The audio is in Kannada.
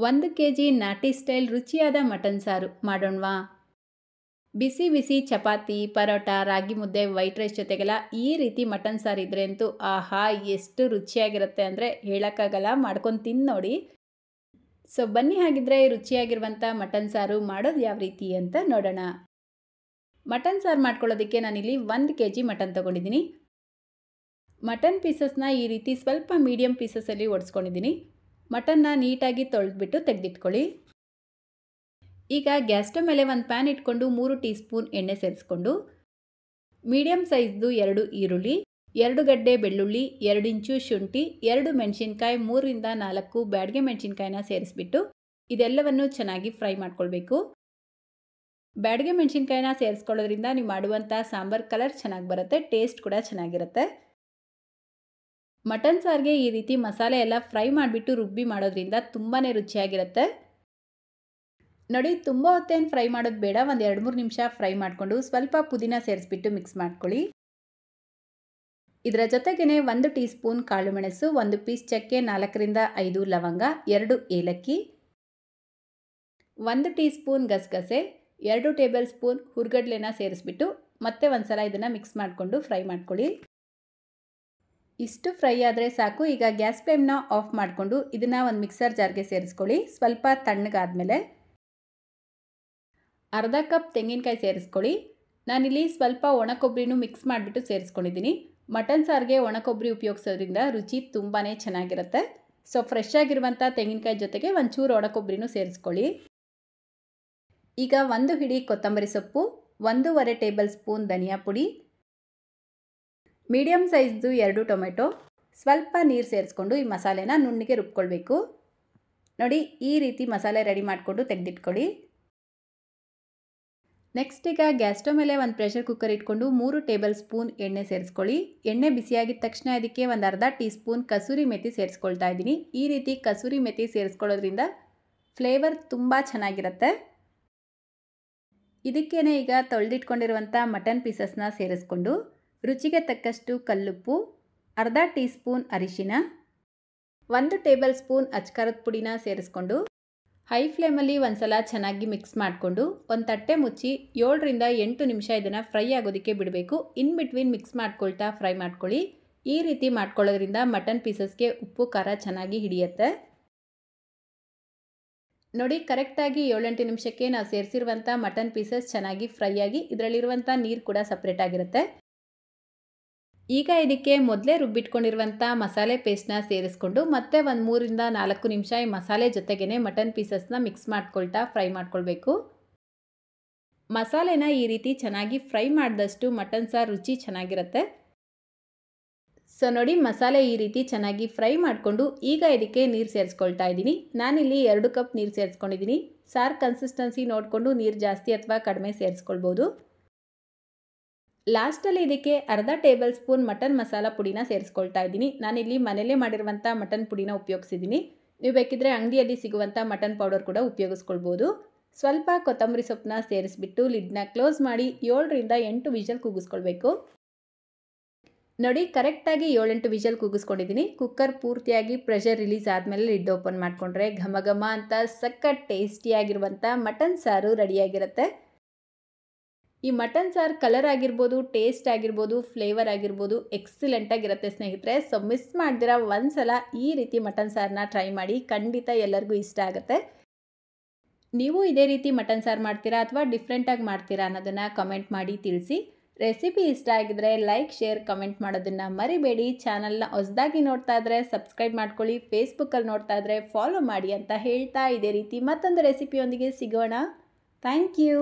1 ಕೆಜಿ ನಾಟಿ ಸ್ಟೈಲ್ ರುಚಿಯಾದ ಮಟನ್ ಸಾರು ಮಾಡೋಣವಾ? ಬಿಸಿ ಬಿಸಿ ಚಪಾತಿ, ಪರೋಟ, ರಾಗಿ ಮುದ್ದೆ, ವೈಟ್ ರೈಸ್ ಜೊತೆಗೆಲ್ಲ ಈ ರೀತಿ ಮಟನ್ ಸಾರು ಇದ್ರೆ ಅಂತೂ ಆಹಾ ಎಷ್ಟು ರುಚಿಯಾಗಿರುತ್ತೆ ಅಂದರೆ ಹೇಳೋಕ್ಕಾಗಲ್ಲ. ಮಾಡ್ಕೊಂಡು ತಿಂದು ನೋಡಿ. ಸೊ ಬನ್ನಿ ಹಾಗಿದ್ರೆ ರುಚಿಯಾಗಿರುವಂಥ ಮಟನ್ ಸಾರು ಮಾಡೋದು ಯಾವ ರೀತಿ ಅಂತ ನೋಡೋಣ. ಮಟನ್ ಸಾರು ಮಾಡ್ಕೊಳ್ಳೋದಕ್ಕೆ ನಾನಿಲ್ಲಿ 1 ಕೆಜಿ ಮಟನ್ ತೊಗೊಂಡಿದ್ದೀನಿ. ಮಟನ್ ಪೀಸಸ್ನ ಈ ರೀತಿ ಸ್ವಲ್ಪ ಮೀಡಿಯಮ್ ಪೀಸಸಲ್ಲಿ ಒಡಿಸ್ಕೊಂಡಿದ್ದೀನಿ. ಮಟನ್ನ ನೀಟಾಗಿ ತೊಳೆದ್ಬಿಟ್ಟು ತೆಗೆದಿಟ್ಕೊಳ್ಳಿ. ಈಗ ಗ್ಯಾಸ್ ಸ್ಟವ್ ಮೇಲೆ ಒಂದು ಪ್ಯಾನ್ ಇಟ್ಕೊಂಡು 3 ಟೀ ಸ್ಪೂನ್ ಎಣ್ಣೆ ಸೇರಿಸ್ಕೊಂಡು ಮೀಡಿಯಮ್ ಸೈಜ್ದು 2 ಈರುಳ್ಳಿ, 2 ಗಡ್ಡೆ ಬೆಳ್ಳುಳ್ಳಿ, 2 ಇಂಚು ಶುಂಠಿ, 2 ಮೆಣಸಿನ್ಕಾಯಿ, 3ರಿಂದ 4 ಬ್ಯಾಡಗೆ ಮೆಣಸಿನ್ಕಾಯಿನ ಸೇರಿಸ್ಬಿಟ್ಟು ಇದೆಲ್ಲವನ್ನು ಚೆನ್ನಾಗಿ ಫ್ರೈ ಮಾಡ್ಕೊಳ್ಬೇಕು. ಬ್ಯಾಡಗೆ ಮೆಣಸಿನ್ಕಾಯಿನ ಸೇರಿಸ್ಕೊಳ್ಳೋದ್ರಿಂದ ನೀವು ಮಾಡುವಂಥ ಸಾಂಬಾರ್ ಕಲರ್ ಚೆನ್ನಾಗಿ ಬರುತ್ತೆ, ಟೇಸ್ಟ್ ಕೂಡ ಚೆನ್ನಾಗಿರುತ್ತೆ. ಮಟನ್ ಸಾರಿಗೆ ಈ ರೀತಿ ಮಸಾಲೆ ಎಲ್ಲ ಫ್ರೈ ಮಾಡಿಬಿಟ್ಟು ರುಬ್ಬಿ ಮಾಡೋದ್ರಿಂದ ತುಂಬಾ ರುಚಿಯಾಗಿರುತ್ತೆ. ನೋಡಿ, ತುಂಬ ಹೊತ್ತೇನು ಫ್ರೈ ಮಾಡೋದು ಬೇಡ, ಒಂದು 2-3 ನಿಮಿಷ ಫ್ರೈ ಮಾಡಿಕೊಂಡು ಸ್ವಲ್ಪ ಪುದೀನ ಸೇರಿಸ್ಬಿಟ್ಟು ಮಿಕ್ಸ್ ಮಾಡ್ಕೊಳ್ಳಿ. ಇದರ ಜೊತೆಗೇ 1 ಟೀ ಸ್ಪೂನ್ ಕಾಳು ಮೆಣಸು, 1 ಪೀಸ್ ಚಕ್ಕೆ, 4ರಿಂದ 5 ಲವಂಗ, 2 ಏಲಕ್ಕಿ, 1 ಟೀ ಸ್ಪೂನ್ ಗಸಗಸೆ, 2 ಟೇಬಲ್ ಸ್ಪೂನ್ ಹುರ್ಗಡ್ಲೆನ ಸೇರಿಸ್ಬಿಟ್ಟು ಮತ್ತೆ ಒಂದ್ಸಲ ಇದನ್ನು ಮಿಕ್ಸ್ ಮಾಡಿಕೊಂಡು ಫ್ರೈ ಮಾಡ್ಕೊಳ್ಳಿ. ಇಷ್ಟು ಫ್ರೈ ಆದರೆ ಸಾಕು. ಈಗ ಗ್ಯಾಸ್ ಫ್ಲೇಮ್ನ ಆಫ್ ಮಾಡಿಕೊಂಡು ಇದನ್ನು ಒಂದು ಮಿಕ್ಸರ್ ಜಾರ್ಗೆ ಸೇರಿಸ್ಕೊಳ್ಳಿ. ಸ್ವಲ್ಪ ತಣ್ಣಗಾದ್ಮೇಲೆ ಅರ್ಧ ಕಪ್ ತೆಂಗಿನಕಾಯಿ ಸೇರಿಸ್ಕೊಳ್ಳಿ. ನಾನಿಲ್ಲಿ ಸ್ವಲ್ಪ ಒಣ ಕೊಬ್ಬರಿನೂ ಮಿಕ್ಸ್ ಮಾಡಿಬಿಟ್ಟು ಸೇರಿಸ್ಕೊಂಡಿದ್ದೀನಿ. ಮಟನ್ ಸಾರಿಗೆ ಒಣ ಕೊಬ್ಬರಿ ಉಪಯೋಗಿಸೋದ್ರಿಂದ ರುಚಿ ತುಂಬಾ ಚೆನ್ನಾಗಿರುತ್ತೆ. ಸೊ ಫ್ರೆಶ್ ಆಗಿರುವಂಥ ತೆಂಗಿನಕಾಯಿ ಜೊತೆಗೆ ಒಂಚೂರು ಒಣ ಕೊಬ್ಬರಿನೂ ಸೇರಿಸ್ಕೊಳ್ಳಿ. ಈಗ 1 ಹಿಡಿ ಕೊತ್ತಂಬರಿ ಸೊಪ್ಪು, 1.5 ಟೇಬಲ್ ಸ್ಪೂನ್ ಧನಿಯಾ ಪುಡಿ, ಮೀಡಿಯಮ್ ಸೈಜ್ದು 2 ಟೊಮೆಟೊ, ಸ್ವಲ್ಪ ನೀರು ಸೇರಿಸ್ಕೊಂಡು ಈ ಮಸಾಲೆನ ನುಣ್ಣಗೆ ರುಬ್ಕೊಳ್ಬೇಕು. ನೋಡಿ, ಈ ರೀತಿ ಮಸಾಲೆ ರೆಡಿ ಮಾಡಿಕೊಂಡು ತೆಗೆದಿಟ್ಕೊಳ್ಳಿ. ನೆಕ್ಸ್ಟ್ ಈಗ ಗ್ಯಾಸ್ ಸ್ಟವ್ ಮೇಲೆ ಒಂದು ಪ್ರೆಷರ್ ಕುಕ್ಕರ್ ಇಟ್ಕೊಂಡು 3 ಟೇಬಲ್ ಸ್ಪೂನ್ ಎಣ್ಣೆ ಸೇರಿಸ್ಕೊಳ್ಳಿ. ಎಣ್ಣೆ ಬಿಸಿಯಾಗಿದ್ದ ತಕ್ಷಣ ಅದಕ್ಕೆ ಒಂದು ಅರ್ಧ ಟೀ ಸ್ಪೂನ್ ಕಸೂರಿ ಮೆಥಿ ಸೇರಿಸ್ಕೊಳ್ತಾ ಇದ್ದೀನಿ. ಈ ರೀತಿ ಕಸೂರಿ ಮೆಥಿ ಸೇರಿಸ್ಕೊಳ್ಳೋದ್ರಿಂದ ಫ್ಲೇವರ್ ತುಂಬ ಚೆನ್ನಾಗಿರುತ್ತೆ. ಇದಕ್ಕೇನೆ ಈಗ ತೊಳೆದಿಟ್ಕೊಂಡಿರುವಂಥ ಮಟನ್ ಪೀಸಸ್ನ ಸೇರಿಸ್ಕೊಂಡು ರುಚಿಗೆ ತಕ್ಕಷ್ಟು ಕಲ್ಲುಪ್ಪು, ಅರ್ಧ ಟೀ ಸ್ಪೂನ್ ಅರಿಶಿನ, 1 ಟೇಬಲ್ ಸ್ಪೂನ್ ಅಚ್ಕಾರದ ಪುಡಿನ ಸೇರಿಸ್ಕೊಂಡು ಹೈ ಫ್ಲೇಮಲ್ಲಿ ಒಂದ್ಸಲ ಚೆನ್ನಾಗಿ ಮಿಕ್ಸ್ ಮಾಡಿಕೊಂಡು ಒಂದು ತಟ್ಟೆ ಮುಚ್ಚಿ 7ರಿಂದ 8 ನಿಮಿಷ ಇದನ್ನು ಫ್ರೈ ಆಗೋದಕ್ಕೆ ಬಿಡಬೇಕು. ಇನ್ ಬಿಟ್ವೀನ್ ಮಿಕ್ಸ್ ಮಾಡ್ಕೊಳ್ತಾ ಫ್ರೈ ಮಾಡ್ಕೊಳ್ಳಿ. ಈ ರೀತಿ ಮಾಡ್ಕೊಳ್ಳೋದ್ರಿಂದ ಮಟನ್ ಪೀಸಸ್ಗೆ ಉಪ್ಪು ಖಾರ ಚೆನ್ನಾಗಿ ಹಿಡಿಯುತ್ತೆ. ನೋಡಿ, ಕರೆಕ್ಟಾಗಿ 7-8 ನಿಮಿಷಕ್ಕೆ ನಾವು ಸೇರಿಸಿರುವಂಥ ಮಟನ್ ಪೀಸಸ್ ಚೆನ್ನಾಗಿ ಫ್ರೈ ಆಗಿ ಇದರಲ್ಲಿರುವಂಥ ನೀರು ಕೂಡ ಸಪ್ರೇಟ್ ಆಗಿರುತ್ತೆ. ಈಗ ಇದಕ್ಕೆ ಮೊದಲೇ ರುಬ್ಬಿಟ್ಕೊಂಡಿರುವಂಥ ಮಸಾಲೆ ಪೇಸ್ಟ್ನ ಸೇರಿಸ್ಕೊಂಡು ಮತ್ತೆ ಒಂದು 3ರಿಂದ 4 ನಿಮಿಷ ಈ ಮಸಾಲೆ ಜೊತೆಗೇ ಮಟನ್ ಪೀಸಸ್ನ ಮಿಕ್ಸ್ ಮಾಡ್ಕೊಳ್ತಾ ಫ್ರೈ ಮಾಡ್ಕೊಳ್ಬೇಕು. ಮಸಾಲೆನ ಈ ರೀತಿ ಚೆನ್ನಾಗಿ ಫ್ರೈ ಮಾಡಿದಷ್ಟು ಮಟನ್ ಸಾರು ರುಚಿ ಚೆನ್ನಾಗಿರುತ್ತೆ. ಸೊ ನೋಡಿ, ಮಸಾಲೆ ಈ ರೀತಿ ಚೆನ್ನಾಗಿ ಫ್ರೈ ಮಾಡಿಕೊಂಡು ಈಗ ಇದಕ್ಕೆ ನೀರು ಸೇರಿಸ್ಕೊಳ್ತಾ ಇದ್ದೀನಿ. ನಾನಿಲ್ಲಿ 2 ಕಪ್ ನೀರು ಸೇರಿಸ್ಕೊಂಡಿದ್ದೀನಿ. ಸಾರು ಕನ್ಸಿಸ್ಟೆನ್ಸಿ ನೋಡಿಕೊಂಡು ನೀರು ಜಾಸ್ತಿ ಅಥವಾ ಕಡಿಮೆ ಸೇರಿಸ್ಕೊಳ್ಬೋದು. ಲಾಸ್ಟಲ್ಲಿ ಇದಕ್ಕೆ ಅರ್ಧ ಟೇಬಲ್ ಸ್ಪೂನ್ ಮಟನ್ ಮಸಾಲ ಪುಡಿನ ಸೇರಿಸ್ಕೊಳ್ತಾ ಇದ್ದೀನಿ. ನಾನಿಲ್ಲಿ ಮನೆಯಲ್ಲೇ ಮಾಡಿರುವಂಥ ಮಟನ್ ಪುಡಿನ ಉಪಯೋಗಿಸಿದ್ದೀನಿ. ನೀವು ಬೇಕಿದ್ರೆ ಅಂಗಡಿಯಲ್ಲಿ ಸಿಗುವಂಥ ಮಟನ್ ಪೌಡರ್ ಕೂಡ ಉಪಯೋಗಿಸ್ಕೊಳ್ಬೋದು. ಸ್ವಲ್ಪ ಕೊತ್ತಂಬರಿ ಸೊಪ್ಪನ್ನ ಸೇರಿಸ್ಬಿಟ್ಟು ಲಿಡ್ನ ಕ್ಲೋಸ್ ಮಾಡಿ 7ರಿಂದ 8 ವಿಷಲ್ ಕೂಗಿಸ್ಕೊಳ್ಬೇಕು. ನೋಡಿ, ಕರೆಕ್ಟಾಗಿ 7-8 ವಿಷಲ್ ಕೂಗಿಸ್ಕೊಂಡಿದ್ದೀನಿ. ಕುಕ್ಕರ್ ಪೂರ್ತಿಯಾಗಿ ಪ್ರೆಷರ್ ರಿಲೀಸ್ ಆದಮೇಲೆ ಲಿಡ್ ಓಪನ್ ಮಾಡಿಕೊಂಡ್ರೆ ಘಮ ಘಮ ಅಂತ ಸಖತ್ ಟೇಸ್ಟಿಯಾಗಿರುವಂಥ ಮಟನ್ ಸಾರು ರೆಡಿಯಾಗಿರುತ್ತೆ. ಈ ಮಟನ್ ಸಾರು ಕಲರ್ ಆಗಿರ್ಬೋದು, ಟೇಸ್ಟ್ ಆಗಿರ್ಬೋದು, ಫ್ಲೇವರ್ ಆಗಿರ್ಬೋದು ಎಕ್ಸಲೆಂಟಾಗಿರುತ್ತೆ ಸ್ನೇಹಿತರೆ. ಸೊ ಮಿಸ್ ಮಾಡ್ದಿರ ಒಂದ್ಸಲ ಈ ರೀತಿ ಮಟನ್ ಸಾರನ್ನ ಟ್ರೈ ಮಾಡಿ, ಖಂಡಿತ ಎಲ್ಲರಿಗೂ ಇಷ್ಟ ಆಗುತ್ತೆ. ನೀವು ಇದೇ ರೀತಿ ಮಟನ್ ಸಾರು ಮಾಡ್ತೀರಾ ಅಥವಾ ಡಿಫ್ರೆಂಟಾಗಿ ಮಾಡ್ತೀರಾ ಅನ್ನೋದನ್ನು ಕಮೆಂಟ್ ಮಾಡಿ ತಿಳಿಸಿ. ರೆಸಿಪಿ ಇಷ್ಟ ಆಗಿದ್ರೆ ಲೈಕ್, ಶೇರ್, ಕಮೆಂಟ್ ಮಾಡೋದನ್ನು ಮರಿಬೇಡಿ. ಚಾನಲ್ನ ಹೊಸದಾಗಿ ನೋಡ್ತಾ ಇದ್ರೆ ಸಬ್ಸ್ಕ್ರೈಬ್ ಮಾಡ್ಕೊಳ್ಳಿ. ಫೇಸ್ಬುಕ್ಕಲ್ಲಿ ನೋಡ್ತಾ ಇದ್ರೆ ಫಾಲೋ ಮಾಡಿ ಅಂತ ಹೇಳ್ತಾ ಇದೇ ರೀತಿ ಮತ್ತೊಂದು ರೆಸಿಪಿಯೊಂದಿಗೆ ಸಿಗೋಣ. Thank you.